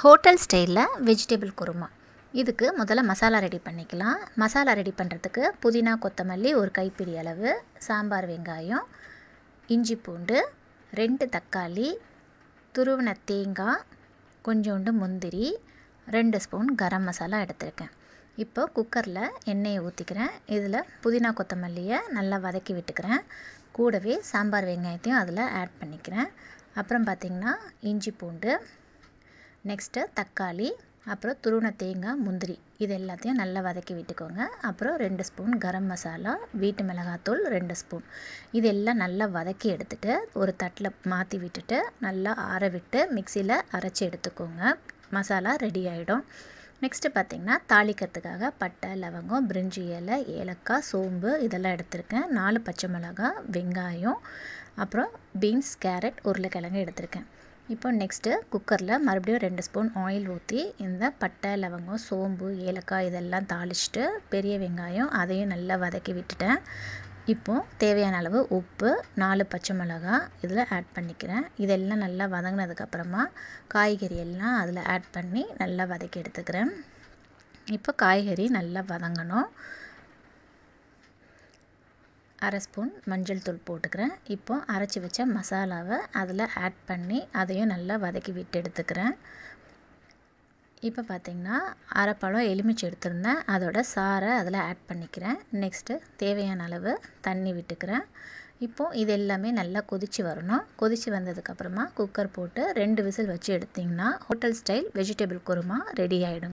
Hotel ஸ்டைலில் vegetable kurma. இதுக்கு முதல்ல மசாலா ரெடி பண்ணிக்கலாம். மசாலா ரெடி பண்ணுறதுக்கு புதினா கொத்தமல்லி ஒரு கைப்பிடி அளவு, சாம்பார் வெங்காயம், இஞ்சி பூண்டு, 2 தக்காளி, துருவின தேங்காய், கொஞ்சோண்டு முந்திரி, 2 ஸ்பூன் கரம் மசாலா எடுத்திருக்கேன். இப்போ குக்கரில் எண்ணெயை ஊற்றிக்கிறேன். இதில் புதினா கொத்தமல்லியை நல்லா வதக்கி விட்டுக்கிறேன். கூடவே சாம்பார் வெங்காயத்தையும் அதில் ஆட் பண்ணிக்கிறேன். அப்புறம் பார்த்திங்கன்னா இஞ்சி பூண்டு, நெக்ஸ்ட்டு தக்காளி, அப்புறம் துருவின தேங்காய், முந்திரி, இது எல்லாத்தையும் நல்லா வதக்கி விட்டுக்கோங்க. அப்புறம் 2 ஸ்பூன் கரம் மசாலா, வீட்டு மிளகாத்தூள் 2 ஸ்பூன், இதெல்லாம் நல்லா வதக்கி எடுத்துகிட்டு ஒரு தட்டில் மாற்றி விட்டுட்டு நல்லா ஆற விட்டு மிக்சியில் அரைச்சி எடுத்துக்கோங்க. மசாலா ரெடி ஆகிடும். நெக்ஸ்ட்டு பார்த்திங்கன்னா தாளிக்கிறதுக்காக பட்டை, லவங்கம், பிரிஞ்சி இலை, ஏலக்காய், சோம்பு இதெல்லாம் எடுத்திருக்கேன். 4 பச்சை மிளகாய், வெங்காயம், அப்புறம் பீன்ஸ், கேரட், உருளைக்கிழங்கு எடுத்திருக்கேன். இப்போ நெக்ஸ்ட்டு குக்கரில் மறுபடியும் 2 ஸ்பூன் ஆயில் ஊற்றி இந்த பட்டை, லவங்கம், சோம்பு, ஏலக்காய் இதெல்லாம் தாளிச்சிட்டு பெரிய வெங்காயம் அதையும் நல்லா வதக்கி விட்டுட்டேன். இப்போது தேவையான அளவு உப்பு, 4 பச்சை மிளகாய் இதில் ஆட் பண்ணிக்கிறேன். இதெல்லாம் நல்லா வதங்கினதுக்கப்புறமா காய்கறி எல்லாம் அதில் ஆட் பண்ணி நல்லா வதக்கி எடுத்துக்கிறேன். இப்போ காய்கறி நல்லா வதங்கணும். 1/2 ஸ்பூன் மஞ்சள் தூள் போட்டுக்கிறேன். இப்போ அரைச்சி வச்ச மசாலாவை அதில் ஆட் பண்ணி அதையும் நல்லா வதக்கி விட்டு எடுத்துக்கிறேன். இப்போ பார்த்திங்கன்னா அரைப்பழம் எலுமிச்சை எடுத்துருந்தேன், அதோட சாறை அதில் ஆட் பண்ணிக்கிறேன். நெக்ஸ்ட்டு தேவையான அளவு தண்ணி விட்டுக்கிறேன். இப்போது இது எல்லாமே நல்லா கொதித்து வரணும். கொதித்து வந்ததுக்கப்புறமா குக்கர் போட்டு 2 விசில் வச்சு எடுத்திங்கன்னா hotel style vegetable kurma ready ஆகிடும்.